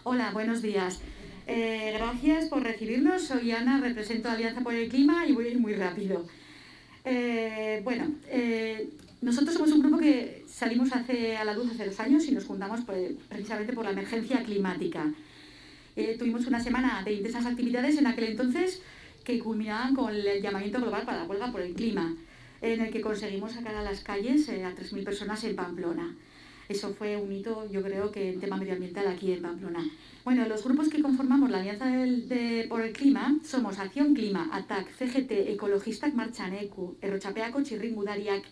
Hola, buenos días. Gracias por recibirnos. Soy Ana, represento a Alianza por el Clima y voy a ir muy rápido. Nosotros somos un grupo que salimos a la luz hace 2 años y nos juntamos precisamente por la emergencia climática. Tuvimos una semana de intensas actividades en aquel entonces que culminaban con el llamamiento global para la huelga por el clima, en el que conseguimos sacar a las calles a 3.000 personas en Pamplona. Eso fue un hito, yo creo, que en tema medioambiental aquí en Pamplona. Bueno, los grupos que conformamos la Alianza por el Clima somos Acción Clima, ATAC, CGT, Ecologistak Martxaneku, Errotxapeako Txirrindulariak,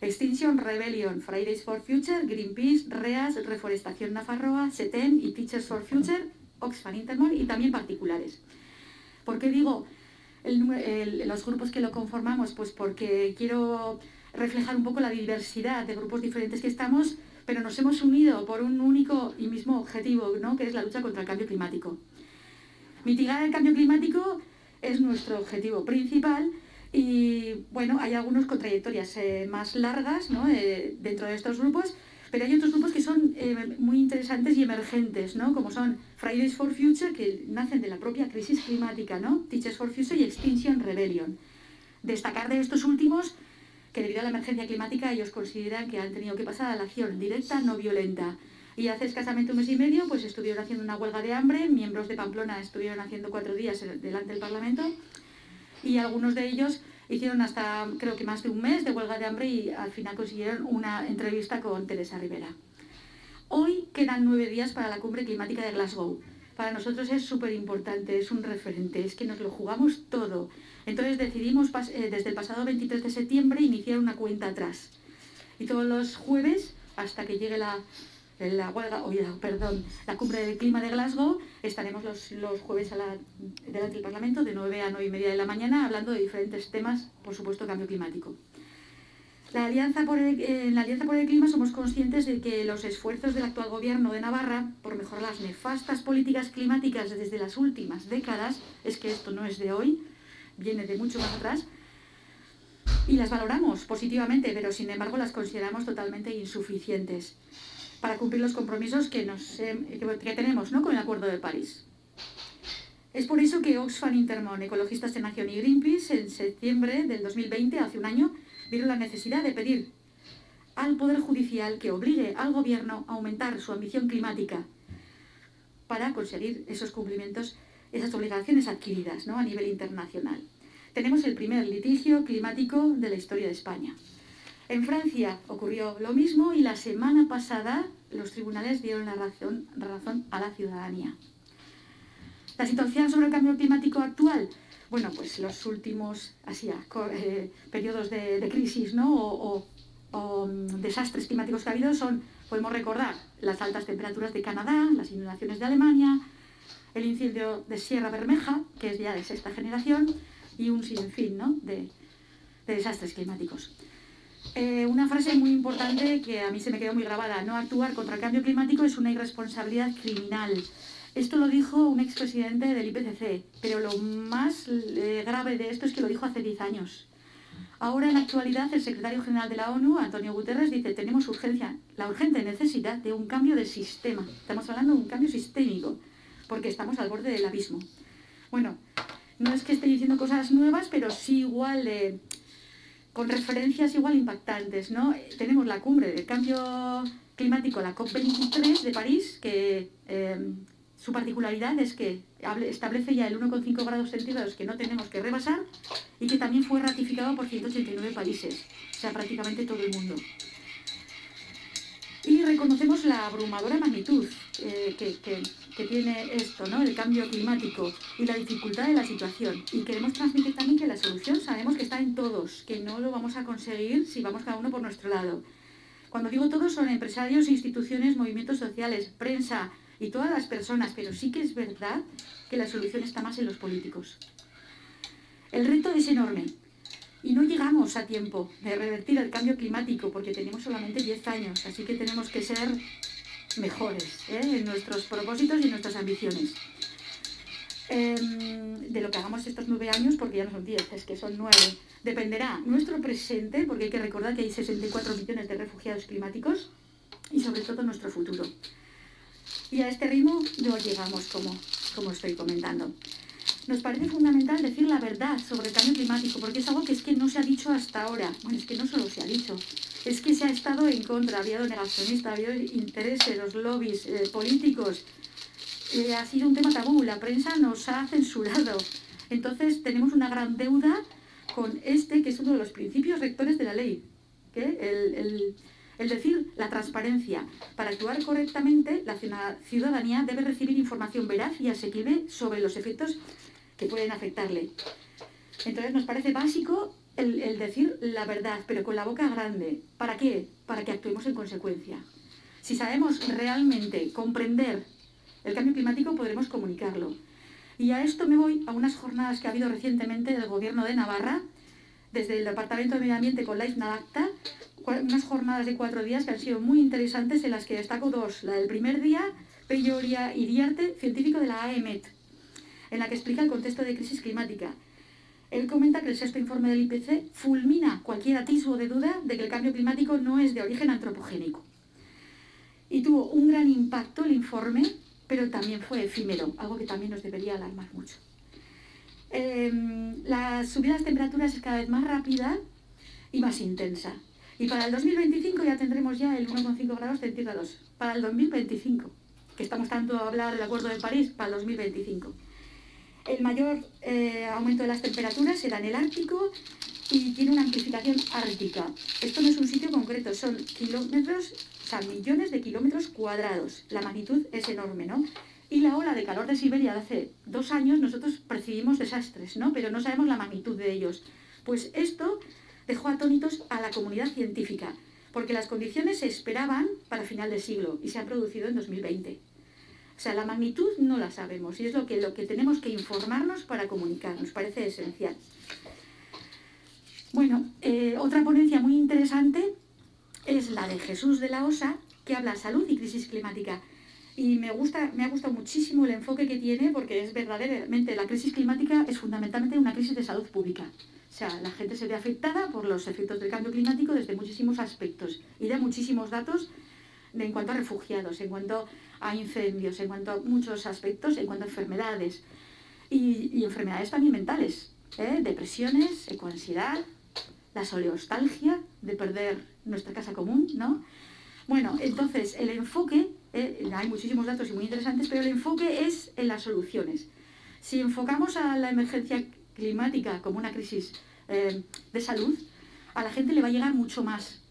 Extinction Rebellion, Fridays for Future, Greenpeace, REAS, Reforestación Nafarroa, SETEM y Teachers for Future, Oxfam Intermón y también particulares. ¿Por qué digo los grupos que lo conformamos? Pues porque quiero reflejar un poco la diversidad de grupos diferentes que estamos, pero nos hemos unido por un único y mismo objetivo, ¿no?, que es la lucha contra el cambio climático. Mitigar el cambio climático es nuestro objetivo principal y, bueno, hay algunos con trayectorias más largas, ¿no?, dentro de estos grupos, pero hay otros grupos que son muy interesantes y emergentes, ¿no?, como son Fridays for Future, que nacen de la propia crisis climática, ¿no?, Teachers for Future y Extinction Rebellion. Destacar de estos últimos que debido a la emergencia climática ellos consideran que han tenido que pasar a la acción directa, no violenta. Y hace escasamente 1 mes y medio pues estuvieron haciendo una huelga de hambre, miembros de Pamplona estuvieron haciendo 4 días delante del Parlamento y algunos de ellos hicieron hasta, creo que más de 1 mes de huelga de hambre y al final consiguieron una entrevista con Teresa Rivera. Hoy quedan 9 días para la cumbre climática de Glasgow. Para nosotros es súper importante, es un referente, es que nos lo jugamos todo. Entonces decidimos desde el pasado 23 de septiembre iniciar una cuenta atrás. Y todos los jueves, hasta que llegue la cumbre del clima de Glasgow, estaremos los jueves delante del Parlamento de 9 a 9 y media de la mañana hablando de diferentes temas, por supuesto, cambio climático. En la Alianza por el Clima somos conscientes de que los esfuerzos del actual gobierno de Navarra por mejorar las nefastas políticas climáticas desde las últimas décadas, es que esto no es de hoy, viene de mucho más atrás, y las valoramos positivamente, pero sin embargo las consideramos totalmente insuficientes para cumplir los compromisos que tenemos, ¿no?, con el Acuerdo de París. Es por eso que Oxfam Intermón, Ecologistas en Acción y Greenpeace, en septiembre del 2020, hace un año, vieron la necesidad de pedir al Poder Judicial que obligue al Gobierno a aumentar su ambición climática para conseguir esos cumplimientos, esas obligaciones adquiridas, ¿no?, a nivel internacional. Tenemos el primer litigio climático de la historia de España. En Francia ocurrió lo mismo y la semana pasada los tribunales dieron la razón a la ciudadanía. La situación sobre el cambio climático actual, bueno, pues los últimos periodos de crisis, ¿no?, o desastres climáticos que ha habido podemos recordar las altas temperaturas de Canadá, las inundaciones de Alemania, el incendio de Sierra Bermeja, que es ya de 6ª generación, y un sinfín, ¿no?, de desastres climáticos. Una frase muy importante que a mí se me quedó muy grabada: no actuar contra el cambio climático es una irresponsabilidad criminal. Esto lo dijo un expresidente del IPCC, pero lo más grave de esto es que lo dijo hace 10 años. Ahora, en la actualidad, el secretario general de la ONU, Antonio Guterres, dice: tenemos la urgente necesidad de un cambio de sistema. Estamos hablando de un cambio sistémico, porque estamos al borde del abismo. Bueno, no es que esté diciendo cosas nuevas, pero sí igual, con referencias igual impactantes, ¿no? Tenemos la cumbre del cambio climático, la COP23 de París, que su particularidad es que establece ya el 1,5 grados centígrados que no tenemos que rebasar y que también fue ratificado por 189 países, o sea, prácticamente todo el mundo. Y reconocemos la abrumadora magnitud que tiene esto, ¿no?, el cambio climático y la dificultad de la situación. Y queremos transmitir también que la solución sabemos que está en todos, que no lo vamos a conseguir si vamos cada uno por nuestro lado. Cuando digo todos son empresarios, instituciones, movimientos sociales, prensa y todas las personas, pero sí que es verdad que la solución está más en los políticos. El reto es enorme. Y no llegamos a tiempo de revertir el cambio climático porque tenemos solamente 10 años, así que tenemos que ser mejores en nuestros propósitos y en nuestras ambiciones. De lo que hagamos estos 9 años, porque ya no son 10, es que son 9, dependerá nuestro presente, porque hay que recordar que hay 64 millones de refugiados climáticos, y sobre todo nuestro futuro. Y a este ritmo no llegamos, como estoy comentando. Nos parece fundamental decir la verdad sobre el cambio climático, porque es algo que no se ha dicho hasta ahora. Bueno, es que no solo se ha dicho, es que se ha estado en contra, ha habido negacionistas, ha habido intereses, los lobbies políticos. Ha sido un tema tabú, la prensa nos ha censurado. Entonces tenemos una gran deuda con que es uno de los principios rectores de la ley, que el decir la transparencia. Para actuar correctamente, la ciudadanía debe recibir información veraz y asequible sobre los efectos que pueden afectarle. Entonces nos parece básico el decir la verdad, pero con la boca grande. ¿Para qué? Para que actuemos en consecuencia. Si sabemos realmente comprender el cambio climático, podremos comunicarlo. Y a esto me voy a unas jornadas que ha habido recientemente del Gobierno de Navarra, desde el Departamento de Medio Ambiente con Life Nadacta, unas jornadas de 4 días que han sido muy interesantes, en las que destaco 2. La del primer día, Pello Iriarte, científico de la AEMET, en la que explica el contexto de crisis climática. Él comenta que el 6º informe del IPCC fulmina cualquier atisbo de duda de que el cambio climático no es de origen antropogénico. Y tuvo un gran impacto el informe, pero también fue efímero, algo que también nos debería alarmar mucho. La subida de las temperaturas es cada vez más rápida y más intensa. Y para el 2025 ya tendremos ya el 1,5 grados centígrados. Para el 2025, que estamos tanto a hablar del Acuerdo de París, para el 2025. El mayor aumento de las temperaturas será en el Ártico y tiene una amplificación ártica. Esto no es un sitio concreto, son kilómetros, o sea, millones de kilómetros cuadrados. La magnitud es enorme, ¿no? Y la ola de calor de Siberia de hace 2 años, nosotros percibimos desastres, ¿no? Pero no sabemos la magnitud de ellos. Pues esto dejó atónitos a la comunidad científica, porque las condiciones se esperaban para final de siglo y se han producido en 2020. O sea, la magnitud no la sabemos y es lo que tenemos que informarnos para comunicar, nos parece esencial. Bueno, otra ponencia muy interesante es la de Jesús de la Osa, que habla salud y crisis climática. Y me ha gustado muchísimo el enfoque que tiene, porque es verdaderamente, la crisis climática es fundamentalmente una crisis de salud pública. O sea, la gente se ve afectada por los efectos del cambio climático desde muchísimos aspectos y da muchísimos datos en cuanto a refugiados, en cuanto a incendios, en cuanto a muchos aspectos, en cuanto a enfermedades y enfermedades también mentales, depresiones, ecoansiedad, la soleostalgia de perder nuestra casa común, ¿no? Bueno, entonces el enfoque, hay muchísimos datos y muy interesantes, pero el enfoque es en las soluciones. Si enfocamos a la emergencia climática como una crisis de salud, a la gente le va a llegar mucho más,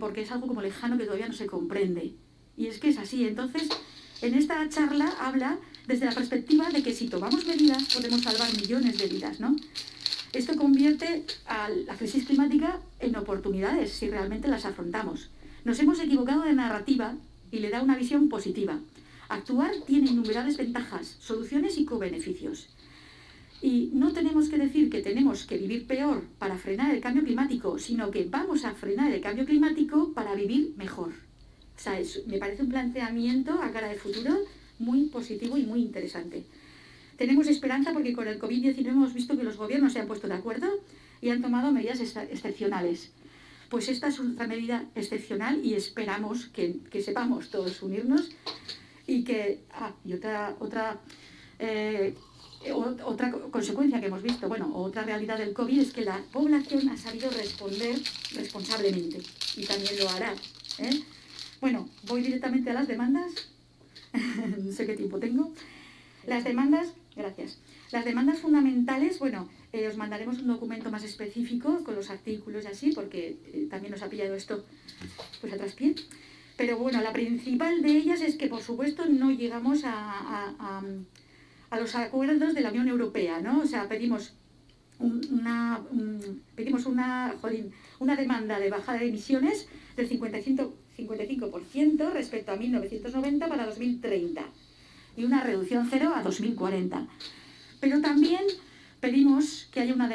porque es algo como lejano que todavía no se comprende. Y es que es así. Entonces, en esta charla habla desde la perspectiva de que si tomamos medidas podemos salvar millones de vidas, ¿no? Esto convierte a la crisis climática en oportunidades si realmente las afrontamos. Nos hemos equivocado de narrativa y le da una visión positiva. Actuar tiene innumerables ventajas, soluciones y cobeneficios. Y no tenemos que decir que tenemos que vivir peor para frenar el cambio climático, sino que vamos a frenar el cambio climático para vivir mejor. O sea, me parece un planteamiento a cara de futuro muy positivo y muy interesante. Tenemos esperanza porque con el COVID-19 hemos visto que los gobiernos se han puesto de acuerdo y han tomado medidas excepcionales. Pues esta es otra medida excepcional y esperamos que sepamos todos unirnos y que... y otra consecuencia que hemos visto, otra realidad del COVID es que la población ha sabido responder responsablemente y también lo hará. Bueno, voy directamente a las demandas. No sé qué tiempo tengo. Las demandas, gracias. Las demandas fundamentales, os mandaremos un documento más específico con los artículos y así, porque también nos ha pillado esto pues a traspié. Pero bueno, la principal de ellas es que, por supuesto, no llegamos a los acuerdos de la Unión Europea, ¿no? O sea, pedimos una demanda de bajada de emisiones del 55% respecto a 1990 para 2030 y una reducción cero a 2040. Pero también pedimos que haya una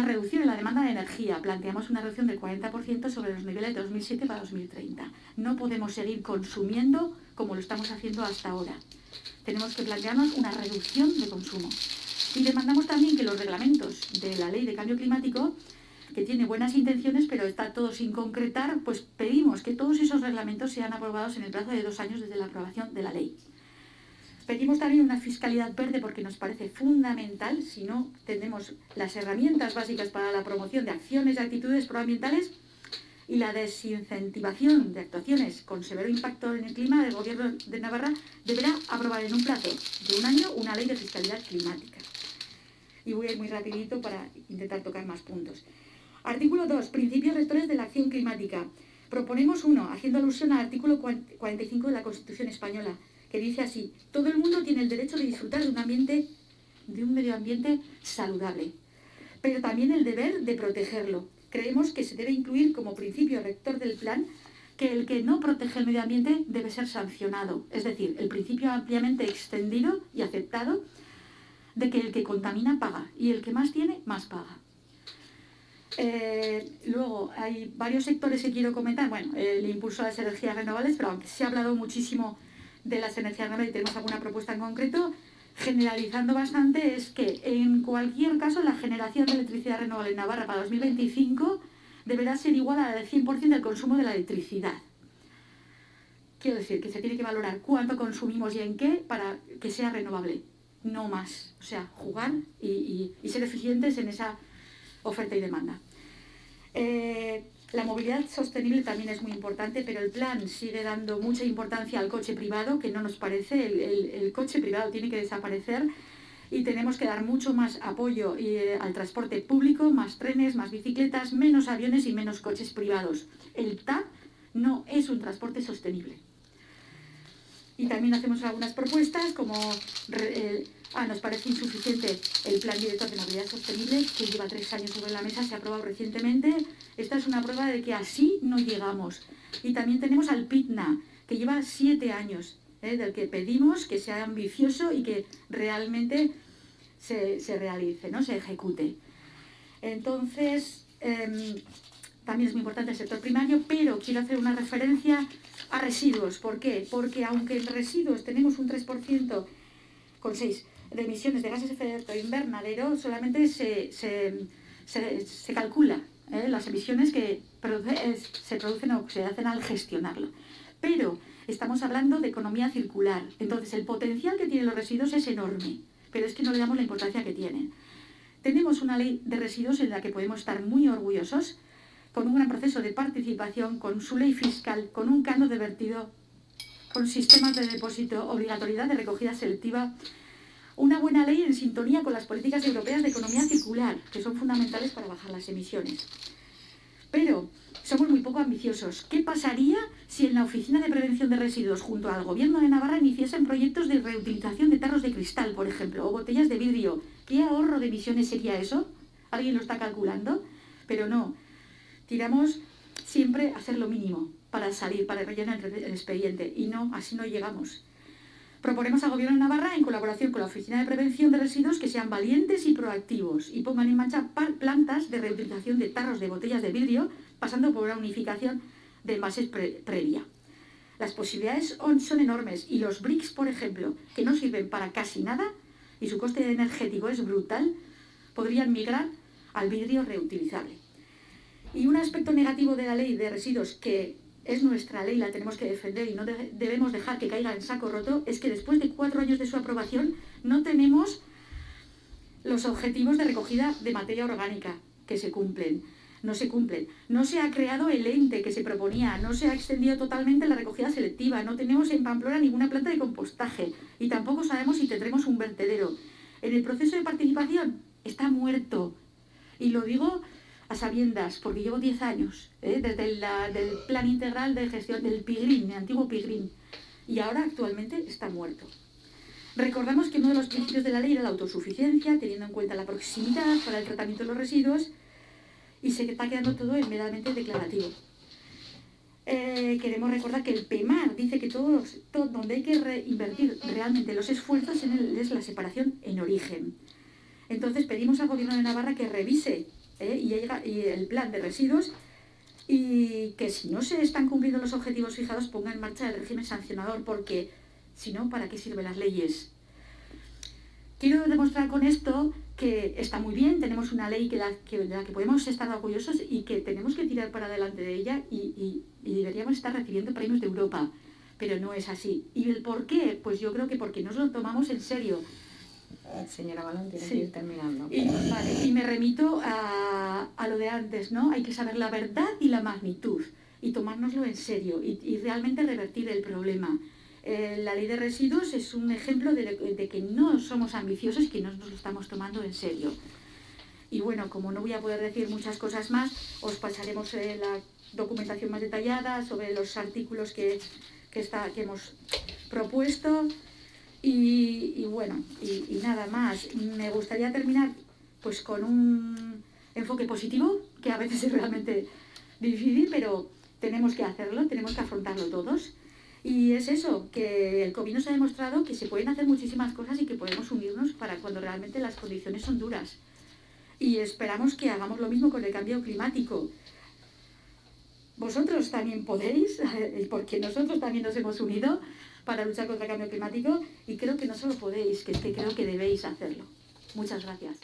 reducción en la demanda de energía. Planteamos una reducción del 40% sobre los niveles de 2007 para 2030. No podemos seguir consumiendo como lo estamos haciendo hasta ahora. Tenemos que plantearnos una reducción de consumo. Y demandamos también que los reglamentos de la Ley de Cambio Climático, que tiene buenas intenciones, pero está todo sin concretar, pues pedimos que todos esos reglamentos sean aprobados en el plazo de 2 años desde la aprobación de la ley. Pedimos también una fiscalidad verde porque nos parece fundamental. Si no tenemos las herramientas básicas para la promoción de acciones y actitudes proambientales y la desincentivación de actuaciones con severo impacto en el clima, el Gobierno de Navarra deberá aprobar en un plazo de 1 año una ley de fiscalidad climática. Y voy a ir muy rapidito para intentar tocar más puntos. Artículo 2. Principios rectores de la acción climática. Proponemos uno, haciendo alusión al artículo 45 de la Constitución española, que dice así: todo el mundo tiene el derecho de disfrutar de un medio ambiente saludable, pero también el deber de protegerlo. Creemos que se debe incluir como principio rector del plan que el que no protege el medio ambiente debe ser sancionado, es decir, el principio ampliamente extendido y aceptado de que el que contamina paga y el que más tiene, más paga. Luego, hay varios sectores que quiero comentar. Bueno, el impulso a las energías renovables, pero aunque se ha hablado muchísimo de las energías renovables y tenemos alguna propuesta en concreto, generalizando bastante, es que en cualquier caso la generación de electricidad renovable en Navarra para 2025 deberá ser igual al 100% del consumo de la electricidad. Quiero decir que se tiene que valorar cuánto consumimos y en qué para que sea renovable, no más. O sea, jugar y ser eficientes en esa oferta y demanda. La movilidad sostenible también es muy importante, pero el plan sigue dando mucha importancia al coche privado, que no nos parece. El coche privado tiene que desaparecer y tenemos que dar mucho más apoyo al transporte público, más trenes, más bicicletas, menos aviones y menos coches privados. El TAP no es un transporte sostenible. Y también hacemos algunas propuestas como nos parece insuficiente el Plan Director de Movilidad Sostenible, que lleva 3 años sobre la mesa, se ha aprobado recientemente. Esta es una prueba de que así no llegamos. Y también tenemos al PITNA, que lleva 7 años, del que pedimos que sea ambicioso y que realmente se realice, ¿no? Se ejecute. Entonces, también es muy importante el sector primario, pero quiero hacer una referencia a residuos. ¿Por qué? Porque aunque en residuos tenemos un 3,6% de emisiones de gases de efecto invernadero, solamente se calcula las emisiones que se producen o se hacen al gestionarlo. Pero estamos hablando de economía circular, entonces el potencial que tienen los residuos es enorme, pero es que no le damos la importancia que tienen. Tenemos una ley de residuos en la que podemos estar muy orgullosos, con un gran proceso de participación, con su ley fiscal, con un canon de vertido, con sistemas de depósito, obligatoriedad de recogida selectiva, una buena ley en sintonía con las políticas europeas de economía circular, que son fundamentales para bajar las emisiones. Pero somos muy poco ambiciosos. ¿Qué pasaría si en la Oficina de Prevención de Residuos, junto al Gobierno de Navarra, iniciasen proyectos de reutilización de tarros de cristal, por ejemplo, o botellas de vidrio? ¿Qué ahorro de emisiones sería eso? ¿Alguien lo está calculando? Pero no. Tiramos siempre a hacer lo mínimo para salir, para rellenar el expediente, y no, así no llegamos. Proponemos al Gobierno de Navarra, en colaboración con la Oficina de Prevención de Residuos, que sean valientes y proactivos y pongan en marcha plantas de reutilización de tarros de botellas de vidrio, pasando por una unificación de envases previa. Las posibilidades son enormes y los bricks, por ejemplo, que no sirven para casi nada y su coste energético es brutal, podrían migrar al vidrio reutilizable. Y un aspecto negativo de la ley de residuos, que es nuestra ley, la tenemos que defender y no debemos dejar que caiga en saco roto, es que después de 4 años de su aprobación no tenemos los objetivos de recogida de materia orgánica que se cumplen. No se cumplen. No se ha creado el ente que se proponía, no se ha extendido totalmente la recogida selectiva, no tenemos en Pamplona ninguna planta de compostaje y tampoco sabemos si tendremos un vertedero. En el proceso de participación está muerto. Y lo digo a sabiendas, porque llevo 10 años, desde el Plan Integral de Gestión del PIGRIN, el antiguo PIGRIN, y ahora actualmente está muerto. Recordamos que uno de los principios de la ley era la autosuficiencia, teniendo en cuenta la proximidad para el tratamiento de los residuos, y se está quedando todo meramente declarativo. Queremos recordar que el PEMAR dice que todo donde hay que invertir realmente los esfuerzos es la separación en origen. Entonces pedimos al Gobierno de Navarra que revise y el plan de residuos y que si no se están cumpliendo los objetivos fijados ponga en marcha el régimen sancionador, porque si no, ¿para qué sirven las leyes? Quiero demostrar con esto que está muy bien, tenemos una ley de la que podemos estar orgullosos y que tenemos que tirar para adelante de ella y deberíamos estar recibiendo premios de Europa. pero no es así. ¿Y el por qué? Pues yo creo que porque nos lo tomamos en serio. Señora Balón, tiene Sí. que ir terminando. Y me remito a lo de antes, ¿no? Hay que saber la verdad y la magnitud y tomárnoslo en serio y realmente revertir el problema. La ley de residuos es un ejemplo de que no somos ambiciosos y que no nos lo estamos tomando en serio. Y bueno, como no voy a poder decir muchas cosas más, os pasaremos la documentación más detallada sobre los artículos que hemos propuesto. Y bueno, y nada más. Me gustaría terminar pues con un enfoque positivo, que a veces es realmente difícil, pero tenemos que hacerlo, tenemos que afrontarlo todos. Y es eso, que el COVID nos ha demostrado que se pueden hacer muchísimas cosas y que podemos unirnos para cuando realmente las condiciones son duras. Y esperamos que hagamos lo mismo con el cambio climático. Vosotros también podéis, porque nosotros también nos hemos unido para luchar contra el cambio climático y creo que no solo podéis, que creo que debéis hacerlo. Muchas gracias.